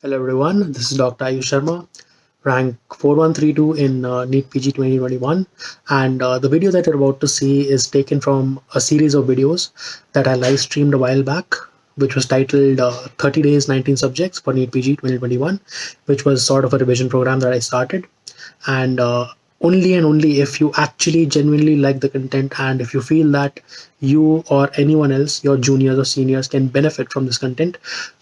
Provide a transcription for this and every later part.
Hello everyone, this is Dr. Ayush Sharma, rank 4132 in NEET PG 2021, and the video that you're about to see is taken from a series of videos that I live streamed a while back, which was titled 30 Days 19 Subjects for NEET PG 2021, which was sort of a revision program that I started. And only and only if you actually genuinely like the content and if you feel that you or anyone else, your juniors or seniors, can benefit from this content,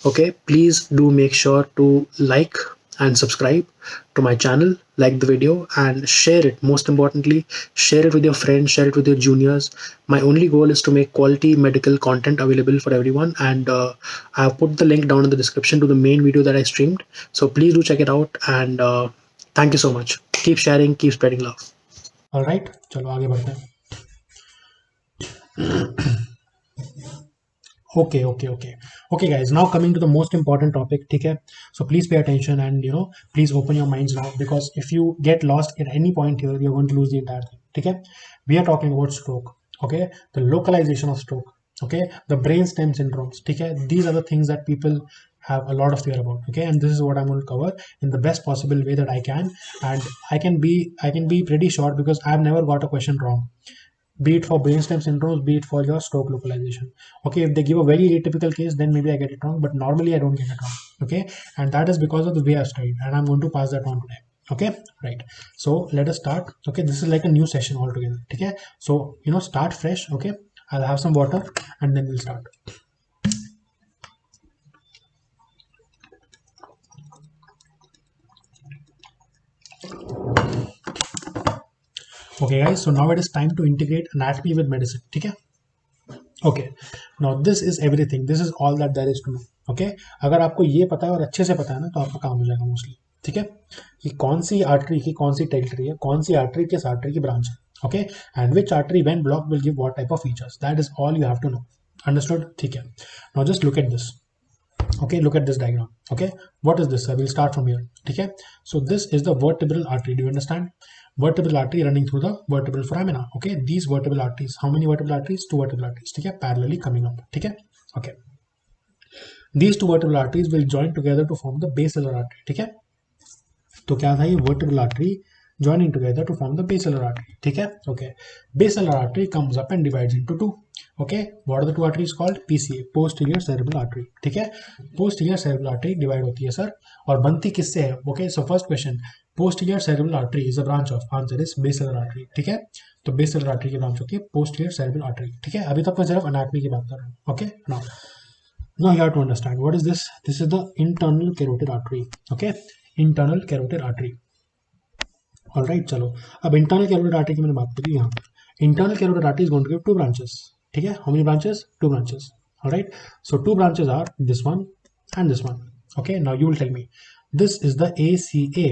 okay, please do make sure to like and subscribe to my channel, like the video and share it. Most importantly, share it with your friends, share it with your juniors. My only goal is to make quality medical content available for everyone, and I have put the link down in the description to the main video that I streamed, so please do check it out. And thank you so much. Keep sharing, keep spreading love. All right, चलो आगे बढ़ते हैं. Okay, guys. Now coming to the most important topic, ठीक है? So please pay attention and please open your minds now, because if you get lost at any point here, you're going to lose the entire thing. ठीक है? We are talking about stroke. Okay, the localization of stroke. Okay, the brainstem syndromes. ठीक है? These are the things that people have a lot of fear about. Okay, and this is what I'm going to cover in the best possible way that I can, and I can be pretty short because I've never got a question wrong, be it for brainstem syndromes, be it for your stroke localization. Okay, if they give a very atypical case, then maybe I get it wrong, but normally I don't get it wrong. Okay, and that is because of the way I studied, and I'm going to pass that on today. Okay, right. So let us start. Okay, this is like a new session altogether. Okay, so start fresh. Okay, I'll have some water and then we'll start. Okay, guys. So now it is time to integrate anatomy with medicine. Okay. Okay, now this is everything, this is all that there is to know. ओके, अगर आपको ये पता है और अच्छे से पता है ना, तो आपका काम हो जाएगा मोस्टली. ठीक है, कि कौन सी आर्टरी की कौन सी टेरिटरी है, कौन सी आर्टरी किस आर्टरी की ब्रांच है. Okay, and which artery when block will give what type of features. That is all you have to know. Understood? ठीक है, now just look at this. Okay, look at this diagram. Okay, what is this? I will start from here. Okay, so this is the vertebral artery. Do you understand? Vertebral artery running through the vertebral foramina. Okay, these vertebral arteries, how many vertebral arteries? Two vertebral arteries. Okay, parallelly coming up. Okay, okay, these two vertebral arteries will join together to form the basilar artery. ठीक है, तो क्या था ये vertebral artery joining together to form the basilar artery. ठीक है, okay, basilar artery comes up and divides into two. Okay, what are the two arteries called? PCA, posterior cerebral artery. ठीक है, posterior cerebral artery divide होती है sir, और बनती किससे है? Okay, so first question, posterior cerebral artery is a branch of, answer is basilar artery. ठीक है, तो basilar artery की ब्रांच होती है posterior cerebral artery. ठीक है, अभी तक मैं सिर्फ anatomy की बात कर रहा हूँ. Okay, now you have to understand what is this. This is the internal carotid artery. Okay, internal carotid artery. All right, चलो अब इंटरनल कैरोटिड आर्टरी की मैंने बात करी. यहाँ internal carotid artery is going to give two branches. ठीक है, how many branches? Two branches. All right, so two branches are this one and this one. Okay, now you will tell me, this is the ACA,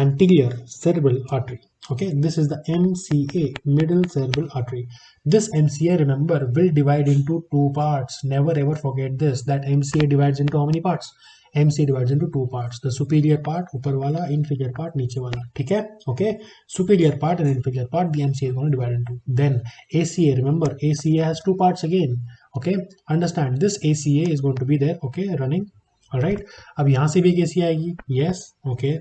anterior cerebral artery. Okay, this is the MCA, middle cerebral artery. This MCA, remember, will divide into two parts. Never ever forget this, that MCA divides into how many parts? MC divides into two parts, the superior part ऊपर वाला, inferior part नीचे वाला. ठीक है, okay, superior part and inferior part, the MCA is going to divide into. Then ACA, remember ACA has two parts again. Okay, understand, this ACA is going to be there. Okay, running. All right, अब यहाँ से भी एक ACA आएगी. Yes, okay.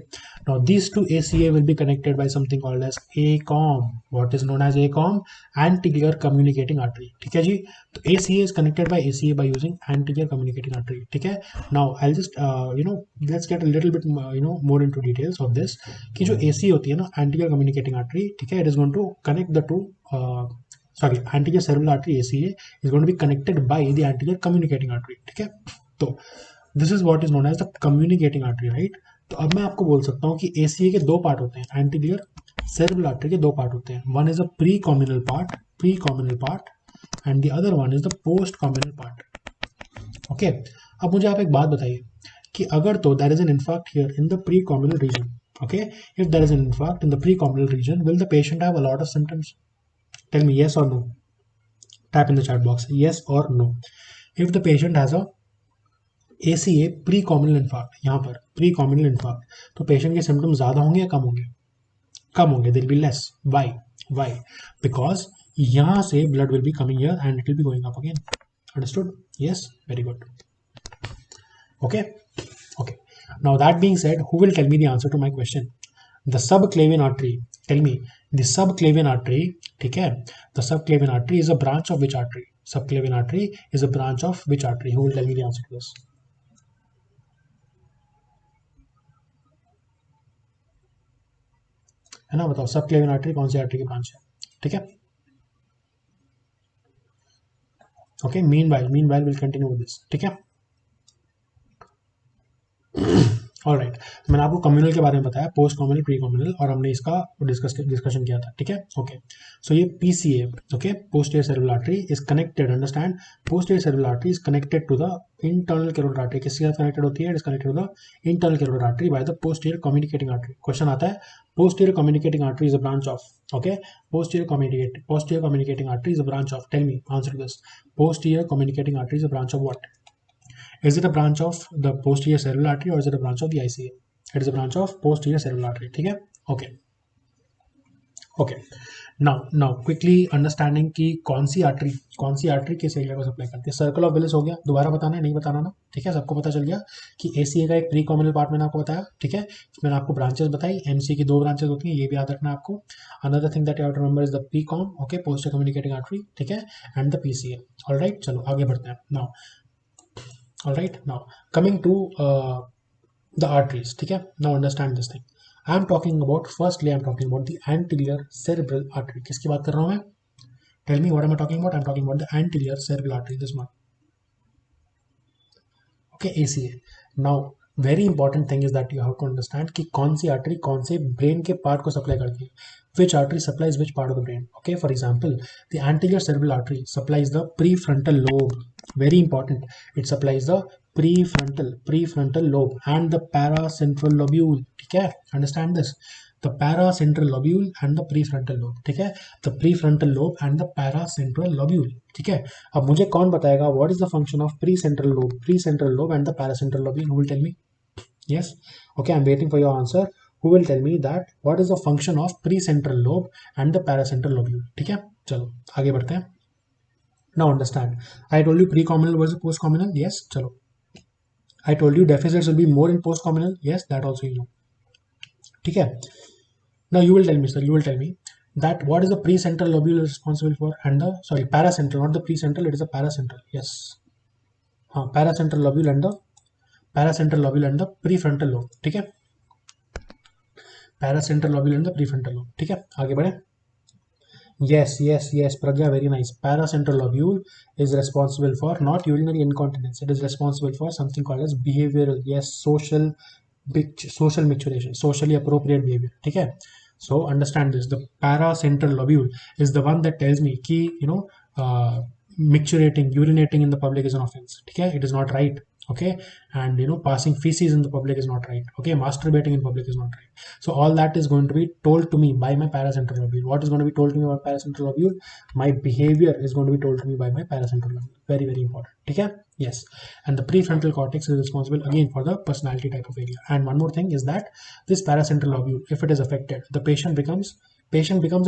Now these two ACA will be connected by something called as ACOM. What is known as ACOM? Anterior communicating artery. ठीक है जी, तो ACA is connected by ACA by using anterior communicating artery. ठीक है, now I'll just let's get a little bit more into details of this. कि जो ACA होती है ना, anterior communicating artery, ठीक है, it is going to connect the two sorry, anterior cerebral artery ACA is going to be connected by the anterior communicating artery. ठीक है, तो this is what is known as the communicating artery. Right, तो अब मैं आपको बोल सकता हूँ कि एसीए के दो पार्ट होते हैं, एंटीरियर सेरेब्रल आर्टरी के दो पार्ट होते हैं. One is a pre communal part and the other one is the post communal part. Okay, अब मुझे आप एक बात बताइए कि अगर तो there is an infarct here in the pre communal region. Okay, if there is an infarct in the pre communal region, will the patient have a lot of symptoms? Tell me yes or no. Type in the chat box yes or no. If the patient has a ACA pre communal infarct, यहाँ पर pre communal infarct, तो patient के symptoms ज़्यादा होंगे या कम होंगे? कम होंगे, दिल बी लेस. वाई? बिकॉज यहाँ से blood will be coming here and it will be going up again. Understood? Yes, very good. Okay, okay, Now that being said, who will tell me the answer to my question? The subclavian artery. Tell me, the subclavian artery, okay? The subclavian artery is a branch of which artery? Subclavian artery is a branch of which artery? Who will tell me the answer to this? है ना, बताओ subclavian artery कौन सी artery की branch है? ठीक है, okay. Meanwhile will continue with this. ठीक है, ऑलराइट. तो मैंने आपको कम्युनल के बारे में बताया, पोस्ट कम्युनल, प्री कम्युनल, और हमने इसका डिस्कशन किया था. ठीक है, ओके. सो ये PCA, okay, posterior cerebral artery is connected, understand, posterior cerebral artery is connected to the internal carotid artery. किसके साथ कनेक्टेड होती है? It is connected to the internal carotid artery by the posterior communicating artery. Question आता है, posterior communicating artery is a branch of, okay, posterior communicating artery is a branch of, tell me answer to this. Posterior communicating artery is a branch of what? Is it a branch of the posterior cerebral artery or is it a branch of the ICA? It is a branch of posterior cerebral artery. ठीक है, okay. Okay. Now quickly understanding कि कौन सी artery किस area को supply करती है. Circle of Willis हो गया, दोबारा बताना है, नहीं बताना ना. ठीक है, सबको पता चल गया कि एसीए का एक प्री कॉम्युनल पार्ट मैंने आपको बताया. ठीक है, मैंने आपको ब्रांचेस बताई, एमसी की 2 ब्रांचेस होती हैं, ये भी याद रखना है आपको. Another thing that you have to remember is the PComm, okay, posterior communicating artery. ठीक है, एंड द पीसीए. ऑलराइट, चलो आगे बढ़ते हैं. Now all right, now coming to the arteries. ठीक है, now understand this thing. I'm talking about, firstly I'm talking about the anterior cerebral artery. किसकी बात कर रहा हूं मैं? Tell me what am I talking about? I'm talking about the anterior cerebral artery, this one. Okay, ACA. Now very important thing is that you have to understand कि कौन सी artery कौन से ब्रेन के पार्ट को supply करती है. Which artery supplies which part of the brain? Okay, for example, the anterior cerebral artery supplies the prefrontal lobe. Very important. It supplies the prefrontal lobe and the paracentral lobule. ठीक है, understand this. The paracentral lobule and the prefrontal lobe. ठीक है, the prefrontal lobe and the paracentral lobule. ठीक है, अब मुझे कौन बताएगा what is the function of prefrontal lobe and the paracentral lobule? Who will tell me? Yes, okay, I'm waiting for your answer. Who will tell me that what is the function of precentral lobe and the paracentral lobule? ठीक है, चलो आगे बढ़ते हैं. Now understand, I told you pre-communal versus post-communal. Yes, चलो. I told you deficits will be more in post-communal. Yes, that also you know. ठीक है. Now you will tell me, sir, you will tell me that what is the precentral lobule responsible for, and the, sorry, paracentral, not the precentral, it is the paracentral. Yes, paracentral lobule and the prefrontal lobe. ठीक है, paracentral lobule and the prefrontal lobe. ठीक है, आगे बढ़े. Yes, Pragya, very nice. Paracentral lobule is responsible for not urinary incontinence. It is responsible for something called as behavioral, yes, social maturation, socially appropriate behavior. ठीक है, so understand this. The paracentral lobule is the one that tells me कि urinating in the public is an offense. ठीक है, it is not right. Okay, and passing feces in the public is not right. Okay, masturbating in public is not right. So all that is going to be told to me by my paracentral lobule. What is going to be told to me by paracentral lobule? My behavior is going to be told to me by my paracentral lobule. Very, very important. Okay, yes. And the prefrontal cortex is responsible again for the personality type of area. And one more thing is that this paracentral lobule, if it is affected, the patient becomes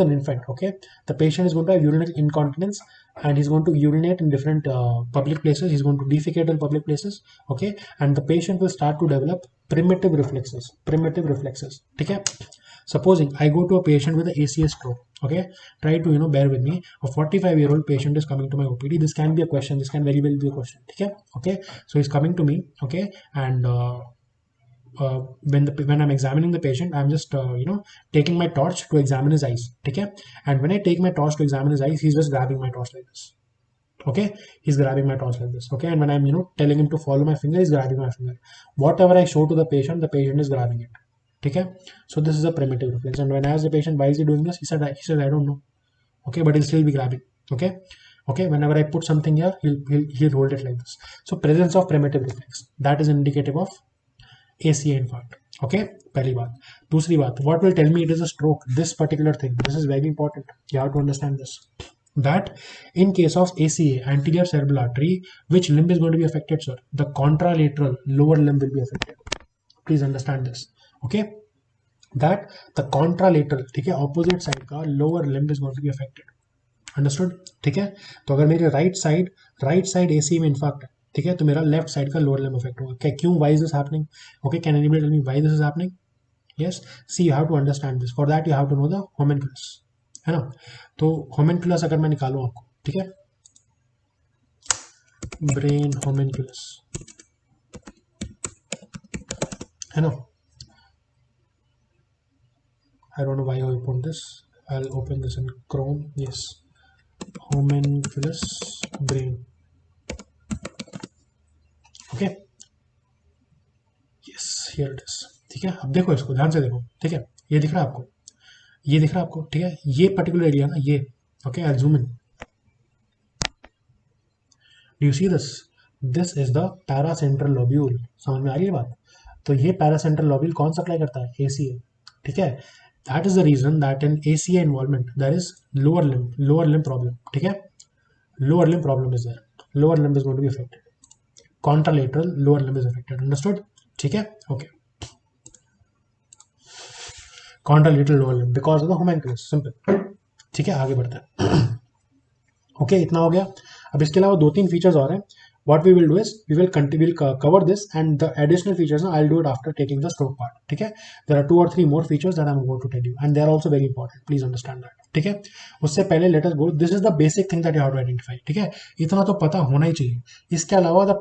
an infant. Okay, the patient is going to have urinary incontinence and he's going to urinate in different public places. He's going to defecate in public places. Okay, and the patient will start to develop primitive reflexes. ठीक है, supposing I go to a patient with an ACS stroke. Okay, try to bear with me. A 45-year-old patient is coming to my OPD. This can be a question. This can very well be a question. ठीक है, okay, so he's coming to me. Okay, and when I'm examining the patient, I'm just taking my torch to examine his eyes. Okay, and when I take my torch to examine his eyes, he's just grabbing my torch like this. Okay, he's grabbing my torch like this. Okay, and when I'm telling him to follow my finger, he's grabbing my finger. Whatever I show to the patient is grabbing it. Okay, so this is a primitive reflex. And when I ask the patient why is he doing this, he said I don't know. Okay, but he'll still be grabbing. Okay, whenever I put something here, he'll hold it like this. So presence of primitive reflex, that is indicative of ACA infarct. Okay, पहली बात. दूसरी बात, what will tell me it is a stroke? This particular thing, this is very important. You have to understand this. That in case of ACA, anterior cerebral artery, which limb is going to be affected, sir? The contralateral lower limb will be affected. Please understand this. Okay, that the contralateral, ठीक है, opposite side का lower limb is going to be affected. Understood? ठीक है, तो अगर मेरे right side ACA में infarct है, ठीक है, तो मेरा लेफ्ट साइड का लोअर लिम्ब अफेक्ट होगा। क्या, क्यों, why is this happening? Okay, can anybody tell me why this is happening? Yes, see you have to understand this, for that you have to know the homunculus, है ना। तो होमेनकुलस अगर मैं निकालूं आपको, ठीक है, ब्रेन होमेनकुलस, है ना। I don't know why I opened this. I'll open this in Chrome. Yes, homunculus brain. Okay. Yes, here it is. ठीक है, अब देखो इसको ध्यान से देखो, ठीक है, ये दिख रहा है आपको, ये दिख रहा है आपको, ठीक है, ये पर्टिकुलर एरिया ना, ये, okay, I zoom in, do you see this? This is the paracentral lobule, समझ में आ रही है बात? तो ये पैरासेंट्रल लोब्यूल कौन सप्लाई करता है? एसीए, ठीक है। That is the region that in ACA involvement there is lower limb problem, ठीक है, lower limb problem is there, lower limb is going to be affected, contralateral lower limb is affected, understood? ठीक है, okay, contralateral lower limb because of the homunculus, simple, ठीक है, आगे बढ़ते हैं। Okay, इतना हो गया। अब इसके अलावा 2-3 फीचर्स और हैं। what we will do is we will cover this, and the additional features I'll do it after taking the stroke part, ठीक है। there are 2 or 3 more features that I'm going to tell you, and they are also very important, please understand that, ठीक है। उससे पहले let us go, this is the basic thing that you have to identify, ठीक है, इतना तो पता होना ही चाहिए। इसके अलावा the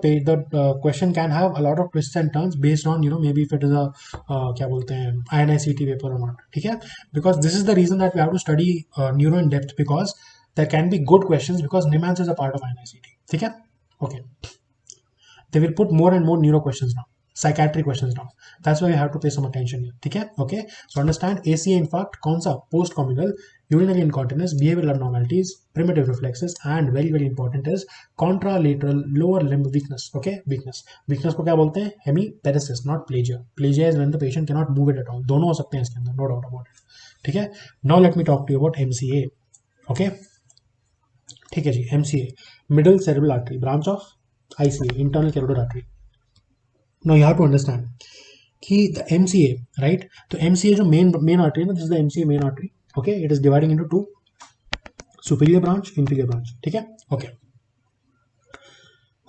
question can have a lot of twists and turns based on, you know, maybe if it is a क्या बोलते हैं, INICT paper or not, ठीक है, because this is the reason that we have to study neuro in depth, because there can be good questions, because NIMANS is a part of INICT, ठीक है। Okay, they will put more and more neuro questions now, psychiatric questions now, that's why you have to pay some attention here, ठीक है। Okay, so understand ACA infarct कौन सा? post communal urinary incontinence, behavioral abnormalities, primitive reflexes, and very very important is contralateral lower limb weakness, okay, weakness को क्या बोलते हैं? hemiparesis, not plagia, plagia is when the patient cannot move it at all, दोनों हो सकते हैं इसके अंदर, no doubt about it, ठीक है। now let me talk to you about MCA, okay, ठीक है जी, MCA middle cerebral artery, branch of ICA, internal carotid artery. Now you have to understand कि द MCA, राइट, तो MCA जो main artery है ना, this is the MCA main artery, okay, it is dividing into 2, superior branch, inferior branch, ठीक है, okay.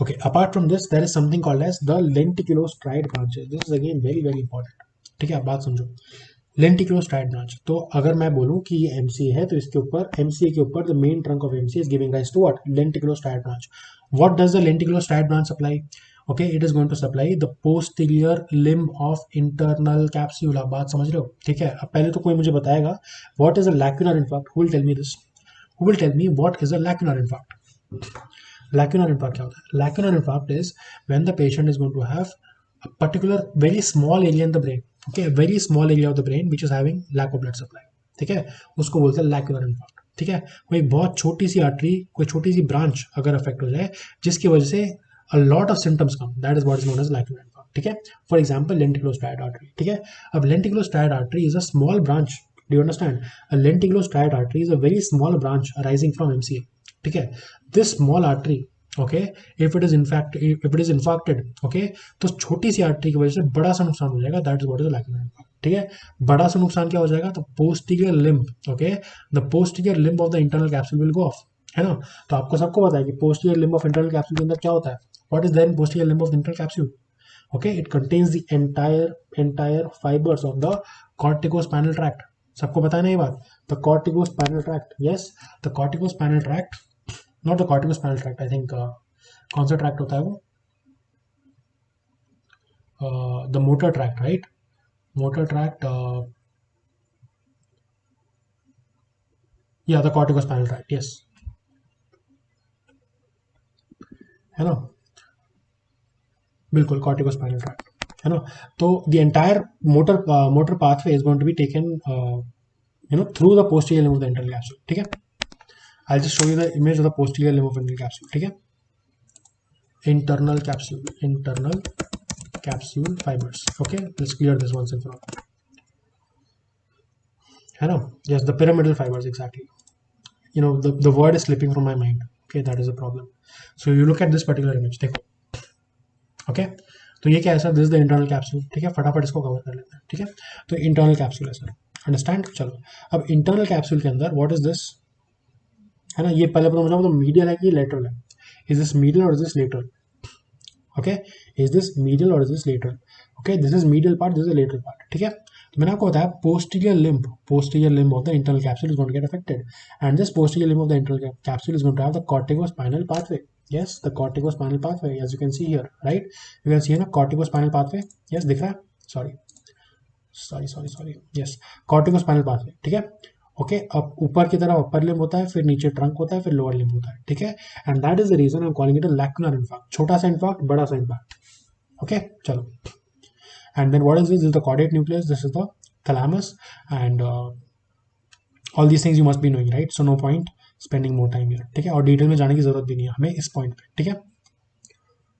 Okay, apart from this there is something called as the lenticulostriate branches, this is again very very important, ठीक है। आप बात समझो, लेंटिकुलोस्ट्राइड branch, तो अगर मैं बोलूं कि ये MCA है, तो इसके ऊपर, MCA के ऊपर, the main trunk of MCA is giving rise to what? Lenticulostriate branch. What does the lenticulostriate branch supply? Okay, it is going to supply the posterior limb of internal capsule, आप बात समझ रहे हो, ठीक है। अब पहले तो कोई मुझे बताएगा what is a lacunar infarct, who will tell me this, who will tell me what is a lacunar infarct? Lacunar infarct क्या होता है? Lacunar infarct is when the patient is going to have a particular very small area in the brain, okay, a very small area of the brain which is having lack of blood supply, ठीक है, उसको बोलते हैं lacunar infarct, ठीक है। कोई बहुत छोटी सी आर्टरी, कोई छोटी सी ब्रांच अगर अफेक्ट हो जाए, जिसकी वजह से a lot of symptoms come, that is what is known as lacunar infarct, ठीक है। For example, lenticulostriate artery, ठीक है। अब lenticulostriate artery is a small branch, do you understand? A lenticulostriate artery is a very small branch arising from MCA, ठीक है। This small artery, okay, if it is infarcted, okay, तो छोटी सी artery की वजह से बड़ा सा नुकसान हो जाएगा, that is what is lacunar infarct, ठीक है। बड़ा सा नुकसान क्या हो जाएगा? तो posterior limb, okay, the posterior limb of the internal capsule will go off, है ना। तो आपको सबको पता है कि posterior limb of internal capsule के अंदर क्या होता है? What is there in posterior limb of internal capsule? Okay, it contains the entire fibres of the corticospinal tract, सबको पता है ना ये बात, the corticospinal tract, yes, the corticospinal tract, not the corticospinal tract, I think कौन सा tract होता है वो, the motor tract, right, motor tract, या द कॉर्टिकोस्पाइनल ट्रैक्ट, यस, है ना, बिल्कुल कॉर्टिकोस्पाइनल ट्रैक्ट, है ना। तो the entire motor pathway is going to be taken through the posterior limb of the internal capsule, ठीक है। I'll just show you the image of the posterior limb of internal capsule, ठीक है। Internal capsule fibers, okay, let's clear this once and for all, है ना, yes, the pyramidal fibers, exactly, you know, the word is slipping from my mind, okay, that is a problem, so you look at this particular image, देखो, okay, तो ये क्या है sir? This is the internal capsule, ठीक है, फटाफट इसको cover कर लेते हैं, ठीक है। तो इंटरनल कैप्सूल है सर, अंडरस्टैंड, चलो। अब इंटरनल कैप्सूल के अंदर व्हाट इज दिस, है ना, ये पहले पता मुझे, तो मीडियल है कि लेटरल है, इज दिस मीडियल और is this lateral? Okay, is this medial और is this lateral? Okay, this is medial part, this is lateral part, ठीक है। तो मैंने आपको बताया posterior limb of the internal capsule is going to get affected, and this posterior limb of the internal capsule is going to have the corticospinal pathway. Yes, the corticospinal pathway, as you can see here, right? You can see here na corticospinal pathway. Yes, दिख रहा है? Sorry. Yes, corticospinal pathway, ठीक है। Okay, अब ऊपर की तरफ upper limb होता है, फिर नीचे ट्रंक होता है, फिर लोअर लिम्ब होता है, ठीक है। And that is the reason I am calling it a lacunar infarct, छोटा सा इन्फार्क्ट, बड़ा सा इन्फार्क्ट। ओके, चलो। And then what is this? This is the caudate nucleus, this is the thalamus, and all these things you must be knowing, right? So no point spending more time here, ठीक है। और detail में जाने की जरूरत भी नहीं है हमें इस पॉइंट पे, ठीक है।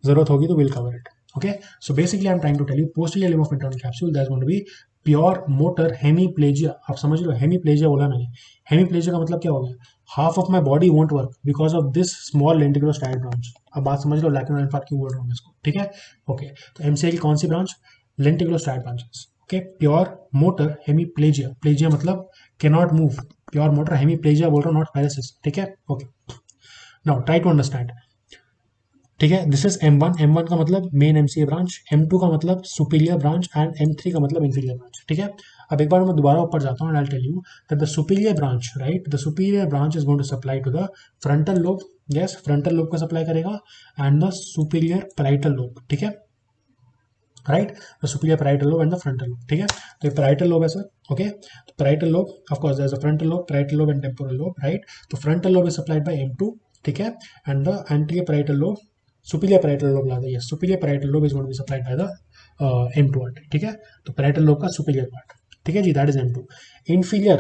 जरूरत होगी तो will cover it. Okay, so basically I am trying to tell you posterior limb of internal capsule that is going to be pure motor hemiplegia. आप समझ लो, हेमीप्लेजिया बोला मैंने। हेमीप्लेजिया का मतलब क्या हो गया? Half of my body won't work because of this small lenticulostriate branch. अब बात समझ लो, लैक्यूनर इन्फार्क्ट क्यों बोल रहा हूँ इसको, ठीक है। ओके, तो एमसीए की कौन सी branch? Lenticulostriate branches. Okay, pure motor hemiplegia, plegia मतलब cannot move, pure motor hemiplegia बोल रहा हूँ, नॉट पैरालिसिस, ठीक है। Okay, now try to understand, ठीक है। दिस इज M1 का मतलब मेन एमसीए ब्रांच, M2 का मतलब सुपीरियर ब्रांच, एंड M3 का मतलब इंफीरियर ब्रांच, ठीक है। अब एक बार मैं दोबारा ऊपर जाता हूँ, I tell you that the superior branch, right, the superior branch is going to supply to the frontal lobe. Yes, frontal lobe का सप्लाई करेगा, and the superior parietal lobe, ठीक है, right. The superior parietal lobe and the frontal lobe, ठीक है। तो ये parietal lobe है sir, okay. तो parietal lobe, of course there is a frontal lobe, parietal lobe and temporal lobe, right. तो frontal lobe is supplied by M2, ठीक है, and the anterior parietal lobe, superior parietal lobe rather, yes, superior parietal lobe is going to be supplied by the M2 artery, ठीक है। तो parietal lobe का superior part, ठीक है जी, that is M2। inferior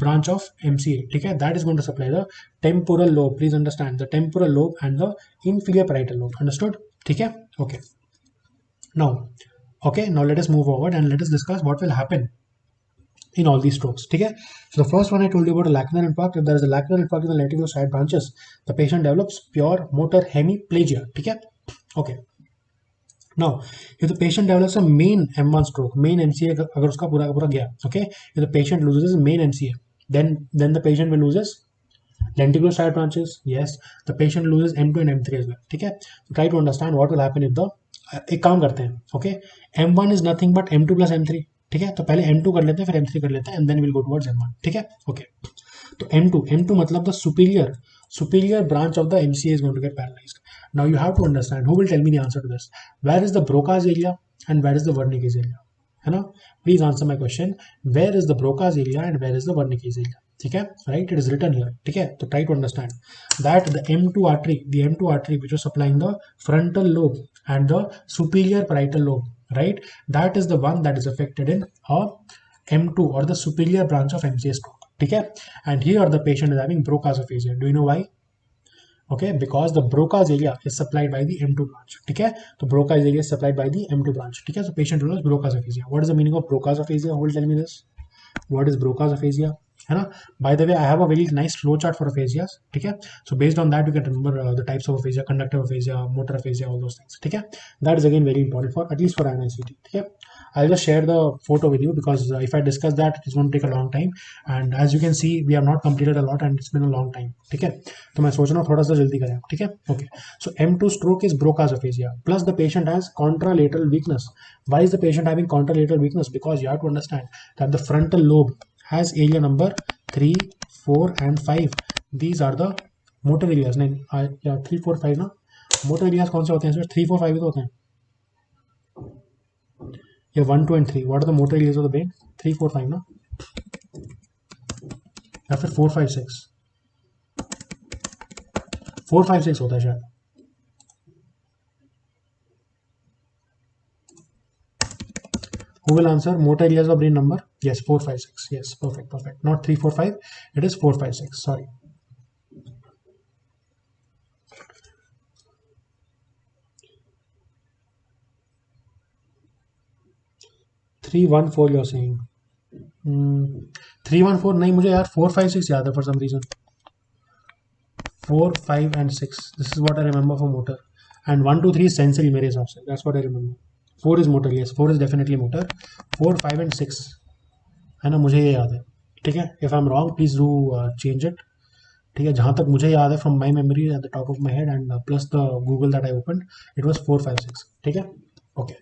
branch of MCA, ठीक है, that is going to supply the temporal lobe, please understand, the temporal lobe and the inferior parietal lobe, understood, ठीक है। Now let us move forward and let us discuss what will happen in all these strokes, ठीक है। So the first one I told you about a lacunar infarct. If there is a lacunar infarct in the lenticular branches, the patient develops pure motor hemiplegia, ठीक है। Okay. Now, if the patient develops a main M1 stroke, main MCA अगर उसका पूरा का पूरा गया, okay, if the patient loses main MCA, then the patient will loses lenticular side branches. Yes, the patient loses M2 and M3 as well, ठीक है। So try to understand what will happen if the एक काम करते हैं, okay. M1 is nothing but M2 plus M3, ठीक है। तो पहले M2 कर लेते हैं, फिर M3 कर लेते हैं, and then will go towards M1, ठीक है। ओके, तो M2 मतलब the superior branch of the MCA is going to get paralyzed. Now you have to understand, who will tell me the answer to this? Where is the Broca's area and where is the Wernicke's area? है ना? Please answer my question. Where is the Broca's area and where is the Wernicke's area? ठीक है, right? It is written here, ठीक है। तो try to understand that the M2 artery which is supplying the frontal lobe and the superior parietal lobe, right? That is the one that is affected in a M2 or the superior branch of MCA stroke, ठीक है। And here the patient is having Broca's aphasia. Do you know why? Okay, because the Broca's area is supplied by the M2 branch, ठीक है। तो Broca's area is supplied by the M2 branch, ठीक है। So patient will have Broca's aphasia. What is the meaning of Broca's aphasia? Who will tell me this? What is Broca's aphasia? है ना? By the way, I have a very nice flow chart for aphasias, ठीक है। So based on that, you can remember the types of aphasia, conductive aphasia, motor aphasia, all those things, ठीक है। That is again very important for at least for NICT, ठीक है। I'll just share the photo with you because if I discuss that, it's going to take a long time. And as you can see, we have not completed a lot and it's been a long time, ठीक है। तो मैं सोच रहा हूँ थोड़ा सा जल्दी करें, ठीक है। Okay. So M2 stroke is Broca's aphasia. Plus the patient has contralateral weakness. Why is the patient having contralateral weakness? Because you have to understand that the frontal lobe has area number 3, 4 and 5. These are the motor areas. नहीं, 3, 4, 5 ना, motor areas कौन से होते हैं इसमें? 3, 4, 5 ही तो होते हैं। ये 1, 2 and 3. What are the motor areas of the brain? 3, 4, 5 ना, या फिर 4, 5, 6? 4, 5, 6 होता है शायद। Who will answer? Motor areas of brain number? Yes, 4, 5, 6. Yes, perfect. Not 3, 4, 5. It is 4, 5, 6. Sorry. Three, 1, 4 you're saying. 3, 1, 4 नहीं, मुझे यार 4, 5, 6 याद है for some reason. 4, 5 and 6. This is what I remember for motor. And 1, 2, 3 is sensory मेरे हिसाब से. That's what I remember. 4 is motor. Yes, 4 is definitely motor. 4, 5 and 6 है ना, मुझे ये याद है, ठीक है। If I'm wrong, please do change it, ठीक है, जहाँ तक मुझे याद है from my memory at the top of my head and plus the Google that I open, it was 4, 5, 6. ठीक है, okay.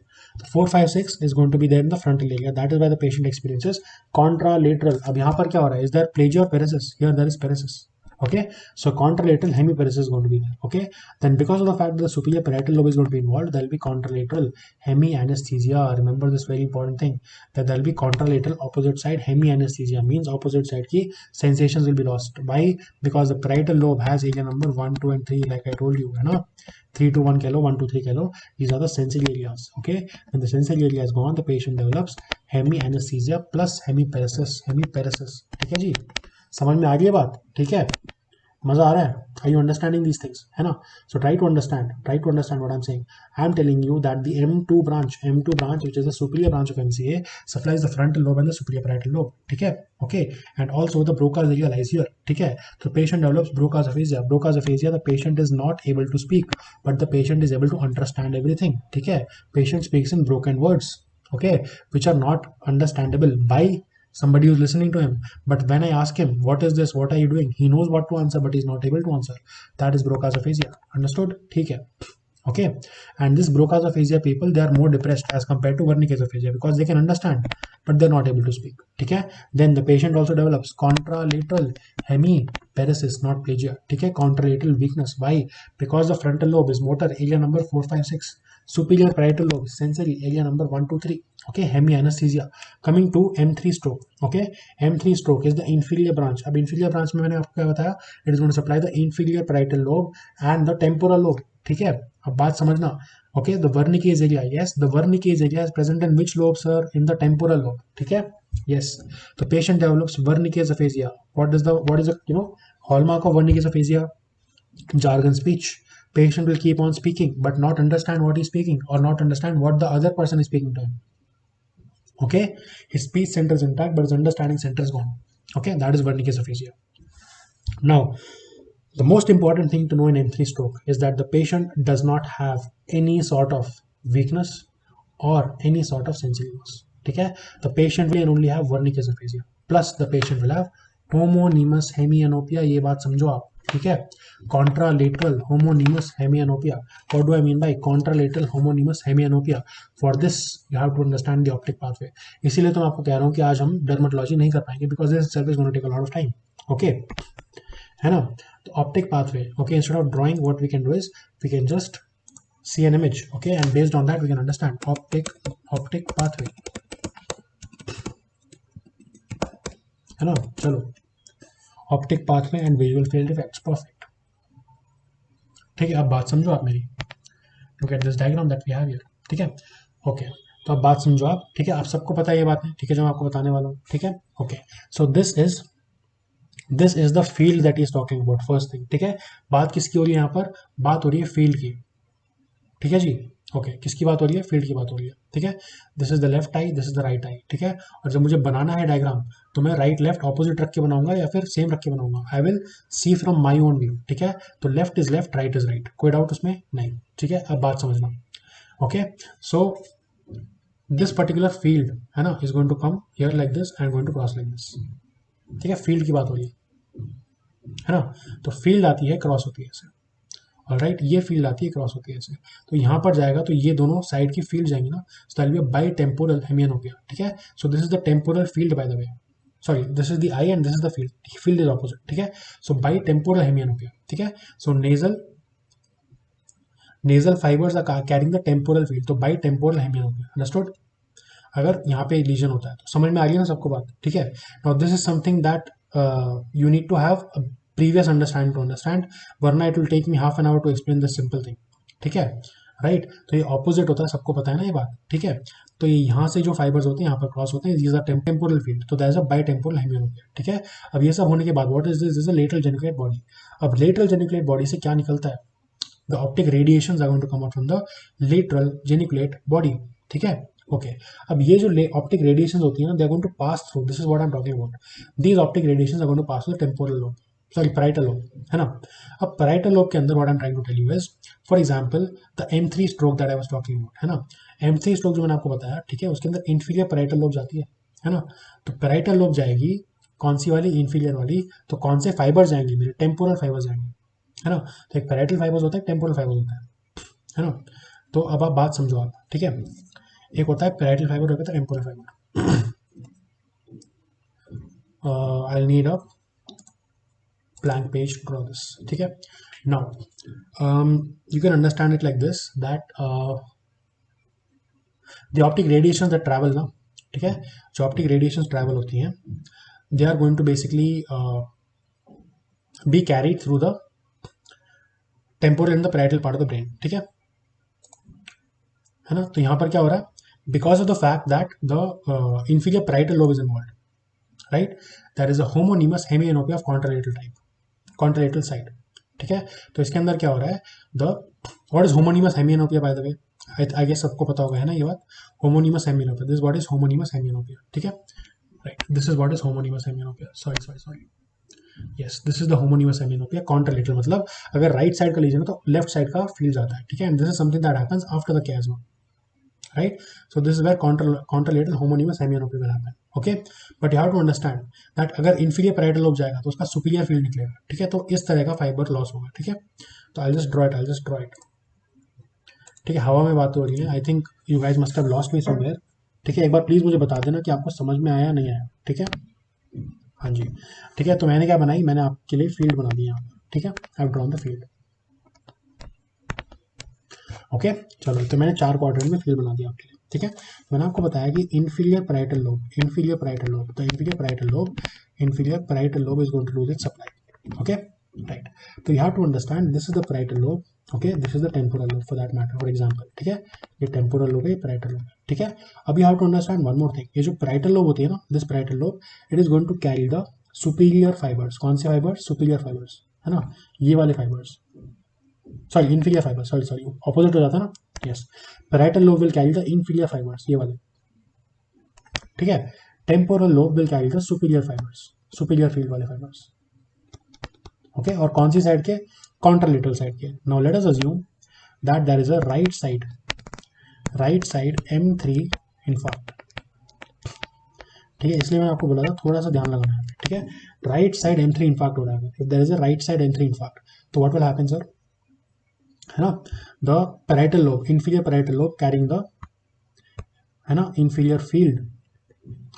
4, 5, 6 is going to be there in the frontal area. That is why the patient experiences contralateral. अब यहाँ पर क्या हो रहा है? Is there plagia or paresis? Here there is paresis. Okay, so contralateral hemiparesis is going to be there. Okay, then because of the fact that the superior parietal lobe is going to be involved, there will be contralateral hemianesthesia. Remember this very important thing, that there will be contralateral opposite side hemianesthesia, means opposite side की sensations will be lost. Why? Because the parietal lobe has area number 1, 2 and 3, like I told you, है ना, 3 to 1 kilo, 1 to 3 kilo. These are the sensory areas. Okay, when the sensory area is gone, the patient develops hemianesthesia plus hemiparesis. Hemiparesis. ठीक है जी, समझ में आ रही है बात? ठीक है, मजा आ रहा है? Are you understanding these things? है ना? So try to understand what I'm saying. I'm telling you that the M2 branch, which is the superior branch of MCA, supplies the frontal lobe and the superior parietal lobe. ठीक है, okay, and also the Broca's area lies here. ठीक है, so patient develops Broca's aphasia. Broca's aphasia, the patient is not able to speak, but the patient is able to understand everything. ठीक है, patient speaks in broken words, okay, which are not understandable by somebody who's listening to him. But when I ask him, what is this, what are you doing, he knows what to answer, but he's not able to answer. That is Broca's aphasia. Understood? ठीक है, okay. And this Broca's aphasia people, they are more depressed as compared to Wernicke's aphasia, because they can understand but they're not able to speak. ठीक है, then the patient also develops contralateral hemiparesis, not plagia. ठीक है, contralateral weakness. Why? Because the frontal lobe is motor, area number 4, 5, 6. Superior parietal lobe, sensory, area number 1, 2, 3. Okay, hemianesthesia. Coming to M3 stroke. Okay, M3 stroke is the inferior branch. अब inferior branch में मैंने आपको क्या बताया? It is going to supply the inferior parietal lobe and the temporal lobe. ठीक है, अब बात समझना. Okay, the Wernicke's area. Yes, the Wernicke's area is present in which lobe, sir? In the temporal lobe. ठीक है, yes. The patient develops Wernicke's aphasia. What is the hallmark of Wernicke's aphasia? Jargon speech. Patient will keep on speaking but not understand what he's speaking, or not understand what the other person is speaking to him. Okay, his speech center is intact but his understanding center is gone. Okay, that is Wernicke's aphasia. Now, the most important thing to know in M3 stroke is that the patient does not have any sort of weakness or any sort of sensory loss. ठीक है, the patient will only have Wernicke's aphasia, plus the patient will have homonymous hemianopia. ये बात समझो आप. ठीक है, contralateral homonymous hemianopia. What do I mean by contralateral homonymous hemianopia? For this you have to understand the optic pathway. इसीलिए तो मैं आपको कह रहा हूँ कि आज हम डर्मेटोलॉजी नहीं कर पाएंगे, because this itself is going to take a lot of time. Okay, है ना? तो optic pathway. Okay, instead of drawing, what we can do is we can just see an image. Okay, and based on that we can understand optic pathway. है ना? चलो, optic pathway and visual field effects. Perfect. ठीक है, अब बात समझो आप मेरी. Look at this diagram that we have here. ठीक है, ओके. तो अब बात समझो आप. ठीक है, आप सबको पता है ये बात है. ठीक है, जो मैं आपको बताने वाला हूँ. ठीक है, okay. So this is the field that is talking about. First thing. ठीक है, बात किसकी हो रही है यहाँ पर? बात हो रही है फील्ड की. ठीक है जी, ओके. किसकी बात हो रही है? फील्ड की बात हो रही है. ठीक है, this is the left I, this is the right eye. ठीक है, और जब मुझे बनाना है डायग्राम, तो मैं राइट लेफ्ट ऑपोजिट रख के बनाऊंगा या फिर सेम रख के बनाऊंगा. I will see from my own view. ठीक है, तो left is left, right is right, कोई डाउट उसमें नहीं. ठीक है, अब बात समझना. Okay, so this particular field है ना is going to come here like this and going to cross like this. ठीक है, फील्ड की बात हो रही है ना. तो फील्ड आती है, क्रॉस होती है ऐसे. ऑलराइट, ये फील्ड आती है, क्रॉस होती है ऐसे. तो यहाँ पर जाएगा तो ये दोनों साइड की फील्ड जाएंगी ना. So that will be bitemporal hemianopia. ठीक है, so this is the temporal field by the way. Sorry, this is the eye and this is the field. Field is opposite. ठीक है, so bitemporal hemianopia. ठीक है, so nasal fibres are carrying the temporal field. तो bitemporal hemianopia. Understood? अगर यहाँ पे legion होता है तो समझ में आ रही है ना सबको बात. ठीक है, now this is something that you need to have previous understanding to understand, वरना it will take me half an hour to explain this simple thing. ठीक है, राइट. तो ये ऑपोजिट होता है, सबको पता है ना ये बात. ठीक है, तो ये यहाँ से जो फाइबर्स होते हैं यहाँ पर क्रॉस होते हैं. these are temporal field, तो that is a bitemporal hemianopia. ठीक है, अब ये सब होने के बाद what is this? Is a lateral geniculate body. अब लेटरल जेनिकुलेट बॉडी से क्या निकलता है? The optic radiations are going to come out from the lateral geniculate body. ठीक है, ओके. अब ये जो ऑप्टिक रेडिएशंस होती है ना, they are going to pass through. This is what I am talking about. These optic radiations are going to pass through the temporal lobe, sorry parietal lobe, है ना. अब पैराइटल लोब के अंदर what I am trying to tell you is, for example the M3 stroke that I was talking about, है ना. M3 stroke जो मैंने आपको बताया, ठीक है, उसके अंदर इंफीरियर पैराइटल लोब जाती है ना. तो पैराइटल लोब जाएगी कौन सी वाली, इंफीरियर वाली, तो कौन से फाइबर्स जाएंगे मेरे, टेम्पोरल फाइबर्स जाएंगे, है ना। तो एक पैराइटल फाइबर्स होता है, टेम्पोरल फाइबर्स होता है ना। तो अब आप बात समझो आप, ठीक है। एक होता है पैराइटल फाइबर, होता है temporal fibre. I need a blank page to draw this, ठीक है। now you can understand it like this, that the optic radiations that travel ना, ठीक है, जो optic radiations travel होती हैं, they are going to basically be carried through the temporal and the parietal part of the brain, ठीक है ना। तो यहाँ पर क्या हो रहा है, because of the fact that the inferior parietal lobe is involved, right, there is a homonymous hemianopia of contralateral type, contralateral side, ठीक है। तो इसके अंदर क्या हो रहा है, the what is homonymous hemianopia, by the way I guess सबको पता होगा, है ना ये बात, homonymous hemianopia, this what is homonymous hemianopia, ठीक है, right, this is what is homonymous hemianopia, sorry, yes, this is the homonymous hemianopia, contralateral, मतलब अगर राइट साइड का लीजन है तो लेफ्ट साइड का फील जाता है, ठीक है, and this is something that happens after the chiasma, right, so this is where contralateral homonymous hemianopia will happen, okay, but you have to understand that अगर inferior parietal lobe जाएगा तो उसका superior field निकलेगा, ठीक है, तो इस तरह का फाइबर लॉस होगा, ठीक है। तो I'll just draw it, ठीक है, हवा में बात हो रही है, I think you guys must have lost me somewhere, ठीक है, एक बार प्लीज मुझे बता देना कि आपको समझ में आया या नहीं आया, ठीक है, हाँ जी, ठीक है। तो मैंने क्या बनाई, मैंने आपके लिए फील्ड बना दी यहाँ पर, ठीक है, I have drawn the field, okay, चलो, तो मैंने 4 क्वाड्रेंट में फील्ड बना दिया आपके लिए, ठीक है। मैंने आपको बताया कि inferior parietal lobe, the inferior parietal lobe is going to lose its supply, okay, right, तो you have to understand this is the parietal lobe, okay, this is the temporal lobe for that matter, for example, ठीक है, ये temporal lobe है, ये parietal lobe है, ठीक है। अब you have to understand one more thing, ये जो parietal lobe होती है ना, this parietal lobe, it is going to carry the superior fibers, कौन से fibers, superior fibers, है ना, ये वाले fibers, sorry inferior fibers, sorry opposite हो जाता है ना, yes, parietal lobe will carry the inferior fibers, ये वाले, ठीक है, temporal lobe will carry the superior fibers, superior field वाले फाइबर्स, ओके, और कौन सी साइड के, कॉन्ट्रालेटरल साइड के। Now let us assume that there is a right side M3 infarct, ठीक है, इसलिए मैंने आपको बोला था थोड़ा सा ध्यान लगाना है, ठीक है, राइट साइड M3 इनफार्क्ट हो रहा है, if there is a right side M3 infarct, तो व्हाट विल हैपन सर, है ना, the parietal lobe, inferior parietal lobe carrying the, है ना, inferior field,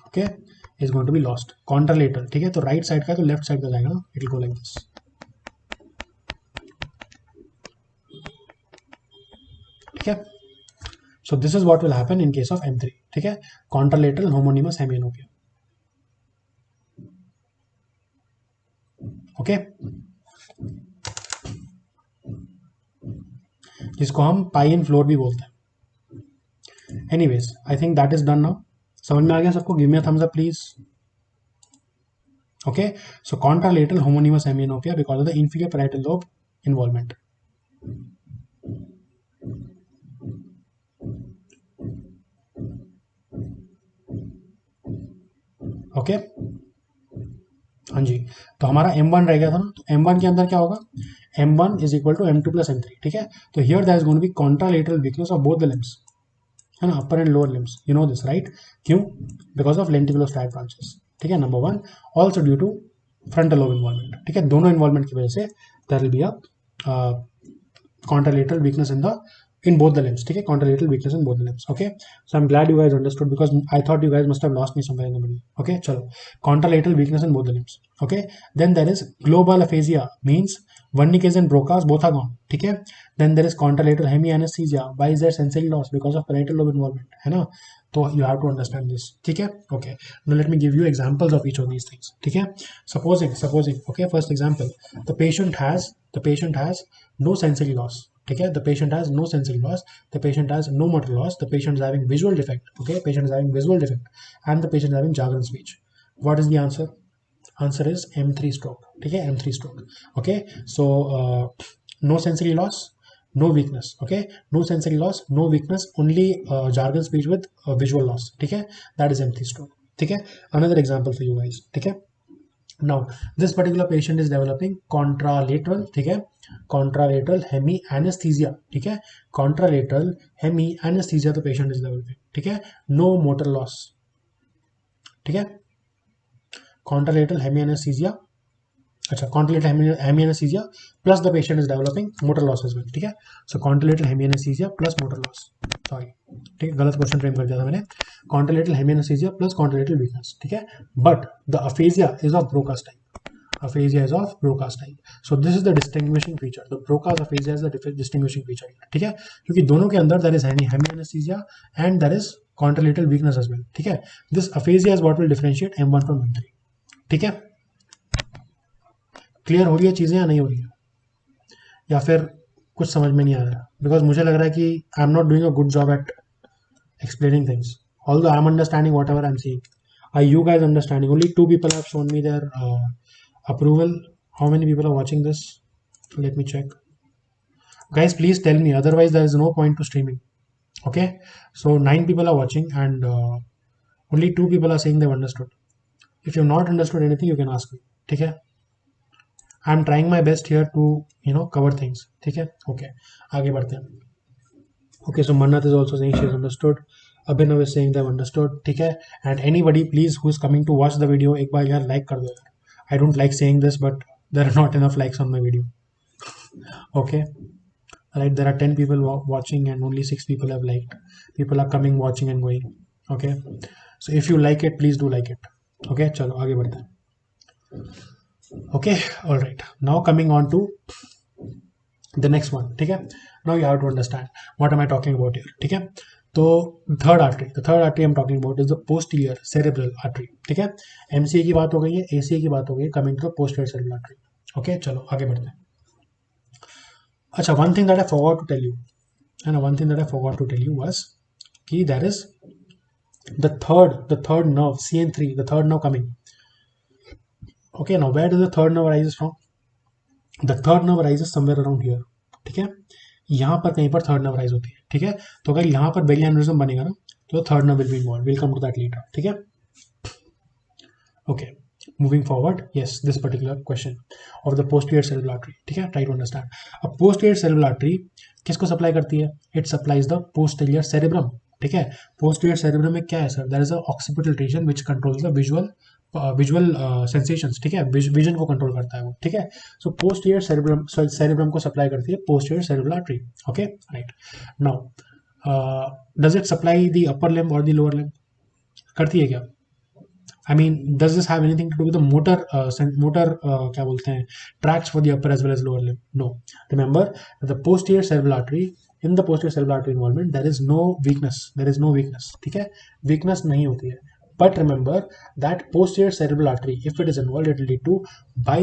okay, is going to be lost, contralateral, ठीक है, तो राइट साइड का तो लेफ्ट साइड का जाएगा ना, it will go like this, ठीक है। So this is what will happen in case of M3, ठीक है, कॉन्ट्रालेटरल होमोनीमस हेमियोनोपिया, ओके, जिसको हम पाई इन फ्लोर भी बोलते हैं। Anyways, I think that is done now, समझ में आ गया सबको, give me a thumbs up please, okay, so contralateral homonymous hemianopia because of the inferior parietal lobe involvement, okay, हाँ जी। तो हमारा M1 रह गया था ना, तो M1 के अंदर क्या होगा, M1 is equal to M2 plus M3, ठीक है, तो here that is going to be contralateral weakness of both the limbs, है ना, upper and lower limbs, you know this right, क्यों, बिकॉज ऑफ लेंटिकुलोस्टाइड ब्रांचेस, ठीक है, number 1, also due to frontal lobe involvement, ठीक है, दोनों involvement की वजह से there will be a contralateral weakness in both the limbs, ठीक है, contralateral weakness in both the limbs, okay, so I'm glad you guys understood because I thought you guys must have lost me somewhere in the middle, okay, chalo, contralateral weakness in both the limbs, okay, then there is global aphasia, means Wernicke's and Broca's both are gone, ठीक है, then there is contralateral hemianesthesia, why is there sensory loss, because of parietal lobe involvement, है ना, तो you have to understand this, ठीक है, okay, now let me give you examples of each of these things, ठीक है, supposing, okay, first example, the patient has no sensory loss, ठीक है, the patient has no sensory loss, the patient has no motor loss, the patient is having visual defect, okay, patient is having visual defect, and the patient is having Jargon speech. What is the answer? Answer is M3 stroke, ठीक है, M3 stroke, okay, so no sensory loss, no weakness, okay, no sensory loss, no weakness, only Jargon speech with visual loss, ठीक है, that is M3 stroke, ठीक है, another example for you guys, ठीक है, now this particular patient is developing contralateral, ठीक है, contralateral hemi anesthesia, ठीक है, contralateral hemi anesthesia तो patient is developing, ठीक है, no motor loss, ठीक है, कॉन्ट्रालेटरल हेमी एनेस्थीसिया, अच्छा contralateral hemianaesthesia plus the patient is developing motor loss as well, ठीक है। So contralateral hemianaesthesia plus motor loss, sorry ठीक है, गलत क्वेश्चन फ्रेम कर दिया था मैंने, contralateral hemianaesthesia plus contralateral weakness, ठीक है। But the aphasia is of Broca's type, aphasia is of Broca's type. So this is the distinguishing feature. The Broca's aphasia is the distinguishing feature. ठीक है, क्योंकि दोनों के अंदर there is hemi anesthesia and there is contralateral weakness as well. ठीक है, this aphasia is what will differentiate M1 from M3. ठीक है, क्लियर हो रही है चीजें या नहीं हो रही है, या फिर कुछ समझ में नहीं आ रहा है? बिकॉज मुझे लग रहा है कि I am not doing a good job eight explaining things. Although I'm understanding whatever I'm saying, are you guys understanding? Only 2 people have shown me their approval. How many people are watching this? Let me check. Guys, please tell me. Otherwise, there is no point to streaming. Okay. So 9 people are watching, and only 2 people are saying they've understood. If you've not understood anything, you can ask me. Okay. I'm trying my best here to cover things. Okay. Okay. आगे बढ़ते हैं. Okay, so Mannat is also saying she has understood. Abhinav is saying they've understood. ठीक है, and anybody please who is coming to watch the video, एक बार यार like कर दो यार. I don't like saying this, but there are not enough likes on my video. Okay, right? There are 10 people watching and only 6 people have liked. People are coming, watching and going. Okay, so if you like it, please do like it. Okay, चलो आगे बढ़ते हैं. Okay, all right. Now coming on to the next one. ठीक है. Now you have to understand what am I talking about here. ठीक है, तो third artery, the third artery I am talking about is the posterior cerebral artery. ठीक है, MCA की बात हो गई है, एसीए की बात हो गई है, coming to posterior cerebral artery. Okay, चलो आगे बढ़ते हैं. अच्छा, one thing that I forgot to tell you, and one thing that I forgot to tell you was कि that is the third nerve CN3, the third nerve coming. Okay, now where does the third nerve arises from? The third nerve arises somewhere around here. ठीक है, यहाँ पर कहीं पर third nerve rise होती है. ठीक है, तो अगर यहाँ पर बेली एन्युरिज्म बनेगा ना, तो third nerve will be involve. Will come to that later. ठीक है, okay, moving forward. Yes, this particular question of the posterior cerebral artery. ठीक है, ट्राई टू अंडरस्टैंड. अब पोस्टीरियर सेरेब्रल आर्टरी किसको सप्लाई करती है? It supplies the posterior cerebrum. ठीक है, पोस्टीरियर सेरेब्रम में क्या है sir? There is a occipital region which controls the visual sensations. ठीक है, विजन को कंट्रोल करता है वो. ठीक है, सो पोस्टीरियर सेरेब्रम को सप्लाई करती है posterior cerebral artery. Okay, right. Now does it supply the upper limb और द लोअर लिम्ब? करती है क्या? I mean, does this have anything to do with the motor क्या बोलते हैं, tracts for the upper as well as lower limb? No. Remember, the posterior cerebral artery, in the posterior cerebral artery involvement, there is no weakness. There is no weakness. ठीक है, weakness नहीं होती है. But remember that posterior cerebral artery, if it is involved, it will lead to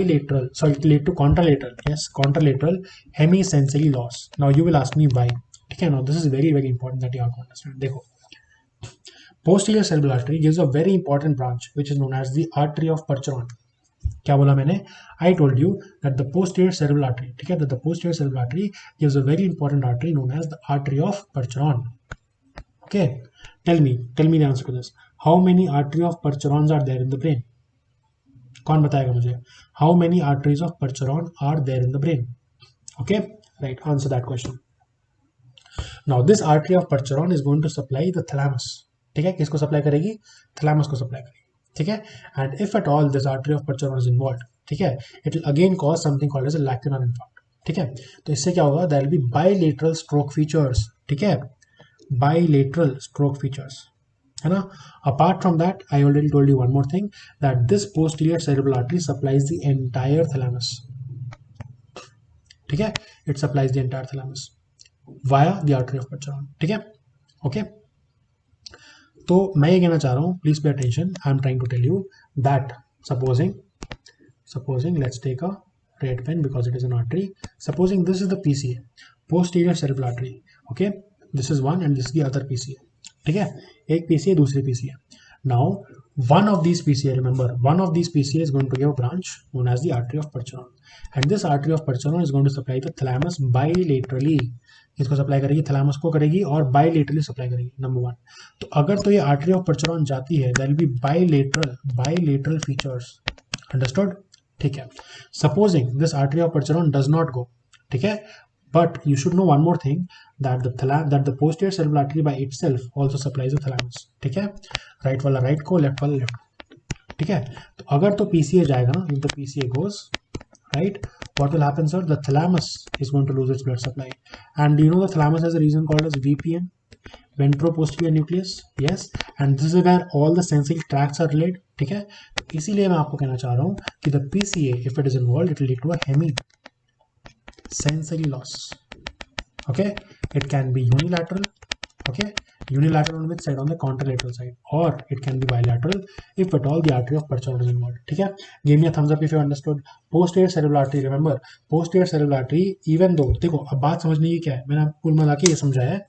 it will lead to contralateral hemisensory loss. Now you will ask me why. ठीक है, now this is very very important that you have to understand. देखो, posterior cerebral artery gives a very important branch which is known as the artery of Percheron. क्या बोला मैंने? I told you that the posterior cerebral artery, ठीक है, that the posterior cerebral artery gives a very important artery known as the artery of Percheron. Okay, tell me the answer to this. How many artery of Percherons are there in the brain? कौन बताएगा मुझे? How many arteries of Percheron are there in the brain? Okay, right, answer that question. Now this artery of Percheron is going to supply the thalamus. ठीक है, किसको supply करेगी? Thalamus को supply करेगी. ठीक है, and if at all this artery of Percheron is involved, ठीक है, it will again cause something called as a lacunar infarct. ठीक है, तो इससे क्या होगा? There will be bilateral stroke features. ठीक है, बाइलेटरल स्ट्रोक फीचर्स, है ना. Apart from that, I already told you one more thing, that this posterior cerebral artery supplies the entire thalamus. ठीक है, it supplies the entire thalamus via the artery of Percheron. ठीक है, okay. तो मैं ये कहना चाह रहा हूँ, please pay attention. I am trying to tell you that supposing let's take a red pen because it is an artery. Supposing this is the PCA, posterior cerebral artery. Okay, this is one and this is the other PCA. ठीक है, एक PCA, दूसरी PCA. Now one of these PCA, remember, one of these PCA is going to give a branch known as the artery of Percheron, and this artery of Percheron is going to supply the thalamus bilaterally. इसको supply करेगी, thalamus को करेगी और bilaterally supply करेगी. Number 1. तो अगर तो ये आर्टरी ऑफ परचेरॉन जाती है, there will be bilateral features. Understood? ठीक है. Supposing this artery of Percheron does not go, ठीक है, but you should know one more thing, that the posterior cerebral artery by itself also supplies the thalamus. ठीक है, right वाला right को, left वाला left. ठीक है। तो अगर तो पीसीए जाएगा ना, if the PCA goes right, what will happen, sir? The thalamus is going to lose its blood supply. And do you know the thalamus has a region called as VPN, ventroposterior nucleus? Yes, and this is where all the sensory tracts are related. ठीक है, तो इसीलिए मैं आपको कहना चाह रहा हूँ कि the PCA, if it is involved, it will lead to a hemi sensory loss. Okay, it can be unilateral. Okay, unilateral on which side? On the contralateral side, or it can be bilateral if at all the artery of Purkinje is involved. ठीक है, give me a thumbs up if you understood. Posterior cerebral artery, remember posterior cerebral artery, even though, देखो अब बात समझने की क्या है, मैंने आपको कुल मिला के ये समझाया है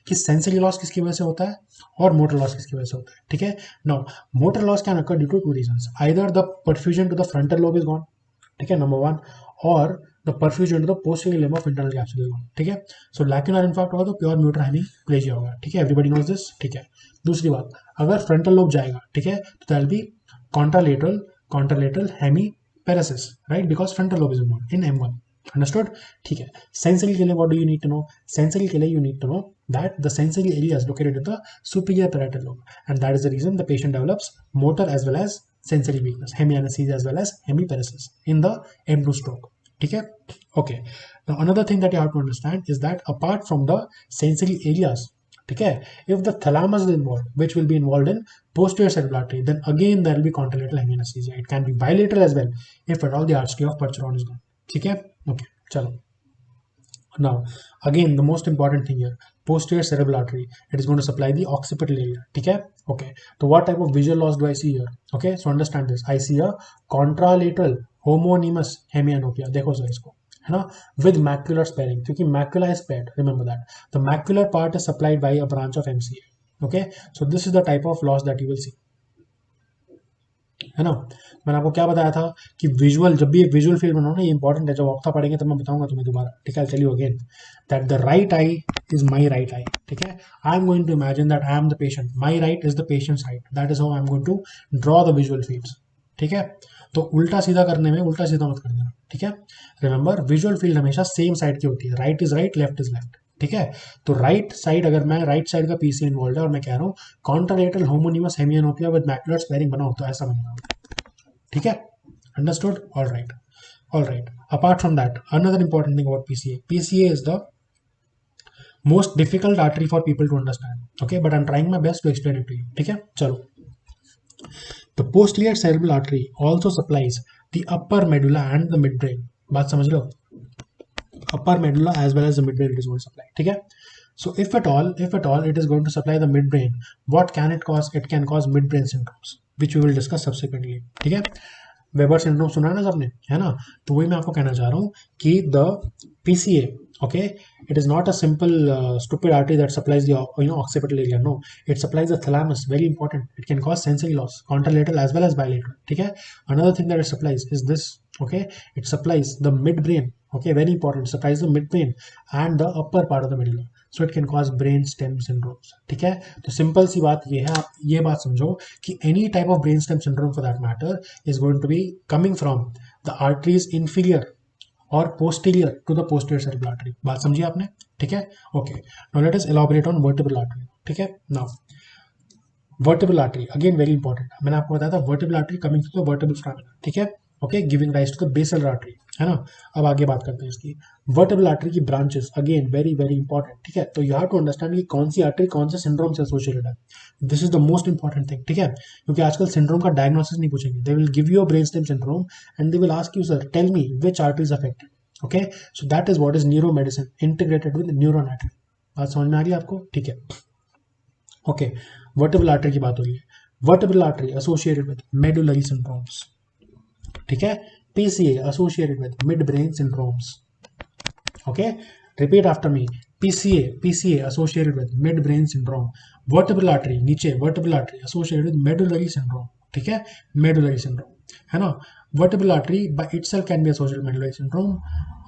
कि सेंसरी लॉस किसकी वजह से होता है और मोटर लॉस किसकी वजह से होता है। ठीक है, now motor loss can occur due to two reasons, either the perfusion to the frontal lobe is gone, ठीक है, नंबर वन, और the perfusion to the posterior limb of internal capsule is gone. ठीक है, so lacunar infarct होगा तो pure म्यूटर hemiplegia होगा। ठीक है, एवरीबॉडी नोज दिस। ठीक है, दूसरी बात, अगर फ्रंटल लोब जाएगा, ठीक है, तो that be contralateral hemiparesis, right, because frontal lobe is involved in M1. Understood? ठीक है, sensory के लिए what do you need to know? Sensory के लिए you need to know that the sensory area is located in the superior parietal lobe, and that is the reason the patient develops motor as well as sensory weakness, hemianesthesia as well as hemiparesis in the M2 stroke. ठीक है, okay. Now another thing that you have to understand is that apart from the sensory areas, ठीक है, if the thalamus is involved, which will be involved in posterior cerebral artery, then again there will be contralateral hemianesthesia. It can be bilateral as well if at all the artery of Purkinje is gone. ठीक है, okay, चलो. Now again the most important thing here, posterior cerebral artery, it is going to supply the occipital area. ठीक है, okay. So what type of visual loss do I see here? Okay, so understand this, I see a contralateral homonymous hemianopia. देखो sir इसको, है ना, with macular sparing, क्योंकि macula is spared, remember that the macular part is supplied by a branch of MCA. Okay, so this is the type of loss that you will see, है ना। मैंने आपको क्या बताया था कि विजुअल, जब भी एक विजुअल फील्ड बनाओ ना, ये इंपॉर्टेंट है, जब ऑक्था पढ़ेंगे तब मैं बताऊंगा तुम्हें दोबारा। ठीक है, tell you again that the right eye is my right eye. ठीक है, I am going to imagine that I am the patient, my right is the patient side, that is how I am going to draw the visual fields. ठीक है, तो उल्टा सीधा करने में उल्टा सीधा मत कर देना। ठीक है, रिमेंबर विजुअल फील्ड हमेशा सेम साइड की होती है, right is right, left is left. ठीक है, तो राइट साइड, अगर मैं राइट साइड का पीसी इन्वॉल्व है और मैं कह रहा हूँ contralateral homonymous hemianopia with macular sparing बनाओ, तो ऐसा बनेगा। ठीक है, understood, all right. Apart from that, another important thing about PCA is the most difficult artery for people to understand. Okay, but I am trying my best to explain it to you. ठीक है, चलो, the posterior cerebral artery also supplies the upper medulla and the midbrain. बात समझ लो, upper medulla as well as the midbrain it is going to supply. ठीक है, so if at all it is going to supply the midbrain, what can it cause? It can cause midbrain syndromes, which we will discuss subsequently. ठीक है, weber syndrome सुना है ना सबने, है ना, तो वही मैं आपको कहना चाह रहा हूँ कि the PCA, okay, it is not a simple stupid artery that supplies the occipital area. No, it supplies the thalamus, very important. It can cause sensory loss, contralateral as well as bilateral. ठीक है, another thing that it supplies is this. Okay, it supplies the midbrain. Okay, very important, supplies the midbrain and the upper part of the medulla, so it can cause brain stem syndromes. ठीक है, तो simple सी बात ये है, आप ये बात समझो कि any type of brain stem syndrome for that matter is going to be coming from the arteries inferior और posterior to the posterior cerebral artery. बात समझी आपने? ठीक है, okay. Now let us elaborate on vertebral artery. ठीक है, now vertebral artery again very important, मैंने आपको बताया था vertebral artery coming through the vertebral foramina. ठीक है, okay, giving rise to the basal artery, है ना। अब आगे बात करते हैं इसकी वर्टिब्रल आर्टरी की branches, again very very important. ठीक है, तो यू हैव टू अंडरस्टैंड कि कौन सी आर्टरी कौन से सिंड्रोम से एसोसिएटेड है, this is the most important thing. ठीक है, क्योंकि आजकल सिंड्रोम का डायग्नोसिस नहीं पूछेंगे, they will give you a brain stem syndrome and they will ask you sir tell me which artery is affected. Okay, so that is what is neuromedicine integrated with neuroanatomy. बात समझ में आ रही है आपको? ठीक है, ओके, वर्टिब्रल आर्टरी की बात हो रही है। Vertebral artery associated with medullary syndromes. ठीक है, PCA associated with midbrain syndromes. Okay, repeat after me, PCA associated with midbrain syndrome. Vertebral artery नीचे, vertebral artery associated with medullary syndrome. ठीक है, मेडुलरी सिंड्रोम, है ना। Vertebral artery by itself can be associated with medullary syndrome.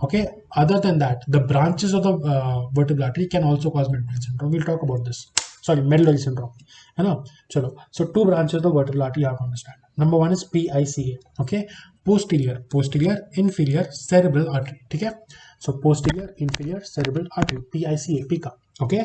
Okay, other than that, the branches of the vertebral artery can also cause medullary syndrome. We'll talk about this. Sorry, medullary syndrome, है ना। चलो, so two branches of the vertebral artery you have to understand. Number one is PICA. Okay, posterior inferior cerebral artery. ठीक है, so posterior inferior cerebral artery, PICA, PICA. Okay,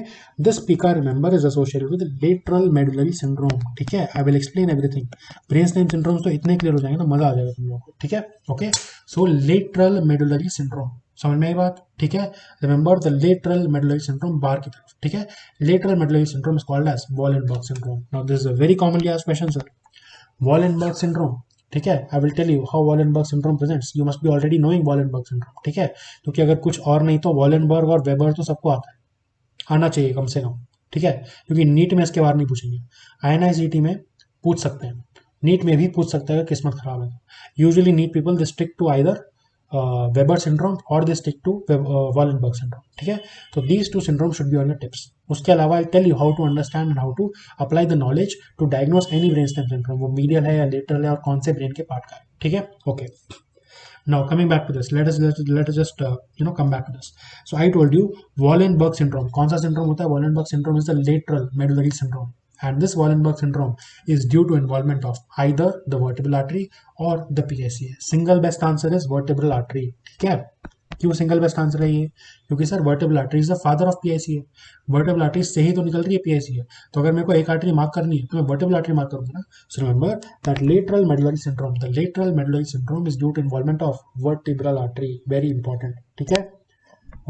this PICA remember is associated with lateral medullary syndrome. ठीक है, I will explain everything. Brain stem syndrome तो इतने clear हो जाएंगे ना, मजा आ जाएगा तुम लोगों को. ठीक है, okay, so lateral medullary syndrome, समझ में आई बात. ठीक है, remember the lateral medullary syndrome बार की तरफ. ठीक है, lateral medullary syndrome is called as Wallenberg syndrome. Now this is a very commonly asked question sir. Wallenberg syndrome. ठीक है, I will tell you how Wallenberg syndrome presents. You must be already knowing Wallenberg syndrome. ठीक है, क्योंकि अगर कुछ और नहीं तो वॉलेनबर्ग और वेबर तो सबको आता है, आना चाहिए कम से कम. ठीक है, क्योंकि नीट में इसके बारे नहीं पूछेंगे, INICET में पूछ सकते हैं, नीट में भी पूछ सकते हैं, किस्मत खराब है. Usually NEET people they stick to either Weber syndrome और they stick to Wallenberg syndrome. ठीक है, तो these two syndrome should be on your tips. उसके अलावा I tell you how to understand and how to apply the knowledge to diagnose any brain stem syndrome. वो medial है या lateral है और कौन से ब्रेन के पार्ट का है. ठीक है, okay. Now coming back to this, let us just come back to this. So I told you Wallenberg syndrome. कौन सा syndrome होता है? Wallenberg syndrome is the lateral medullary syndrome, and this Wallenberg syndrome is due to involvement of either the vertebral artery or the PICA. Single best answer is vertebral artery. ठीक है, क्यों single best answer है ये? क्योंकि sir vertebral artery is the father of PICA. Vertebral artery से ही तो निकल रही है PICA. तो अगर मेरे को एक आर्टरी मार्क करनी है तो मैं वर्टेबल आर्टरी मार्क करूंगा ना. So remember that lateral medullary syndrome, the lateral medullary syndrome is due to involvement of vertebral artery. Very important. ठीक है,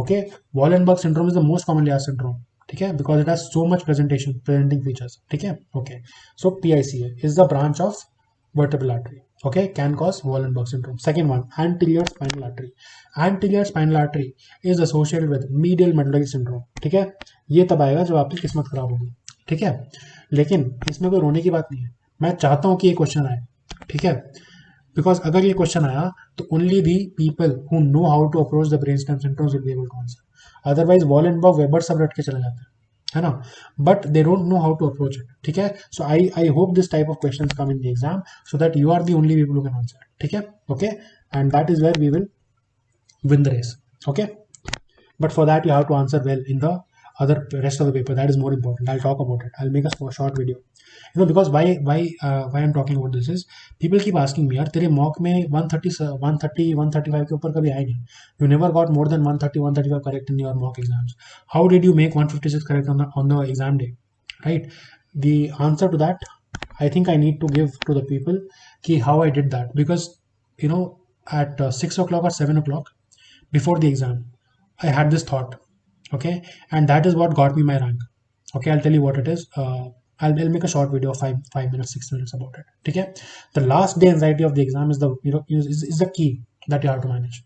okay. Wallenberg syndrome is the most commonly asked syndrome. ठीक है, because it has so much presenting features. ठीक है, okay. So PICA is the branch of vertebral artery. Okay, can cause Wallenberg syndrome. Second one, anterior spinal artery. Anterior spinal artery is associated with medial medullary syndrome. ठीक है, ये तब आएगा जब आपकी किस्मत खराब होगी. ठीक है, लेकिन इसमें कोई रोने की बात नहीं है. मैं चाहता हूं कि ये क्वेश्चन आए. ठीक है, बिकॉज अगर ये क्वेश्चन आया तो only the people who know how to approach the brain stem syndromes will be able to answer. Otherwise Wallenberg Weber सब रट के चले जाते हैं, है ना, but they don't know how to approach it. ठीक है, so I hope this type of questions come in the exam so that you are the only people who can answer. ठीक है, okay, and that is where we will win the race. Okay, but for that you have to answer well in the other rest of the paper. That is more important. I'll talk about it. I'll make a short video, because why I'm talking about this is people keep asking me, यार तेरे mock में 130 135 के ऊपर कभी आए नहीं. You never got more than 130 135 correct in your mock exams. How did you make 156 correct on the exam day? Right, the answer to that I think I need to give to the people ki how I did that, because at 6 o'clock or 7 o'clock before the exam I had this thought. Okay, and that is what got me my rank. Okay, I'll tell you what it is. I'll make a short video of 5 minutes 6 minutes about it. Okay, the last day anxiety of the exam is the is the key that you have to manage.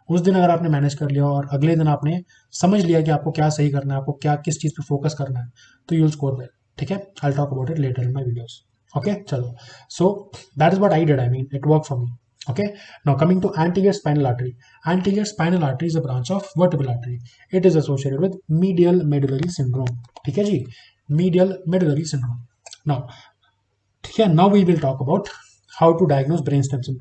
उस दिन अगर आपने manage कर लिया और अगले दिन आपने समझ लिया कि आपको क्या सही करना है, आपको क्या किस चीज़ पे फोकस करना है, तो यू विल स्कोर वेल. ठीक है, I will talk about it later in my videos. Okay, चलो. So that is what I did. I mean it work for me. Okay, now coming to anterior spinal artery. Anterior spinal artery is a branch of vertebral artery. It is associated with medial medullary syndrome. ठीक है जी, medial medullary syndrome. Now, ठीक है, now we will talk about how to diagnose brainstem syndrome.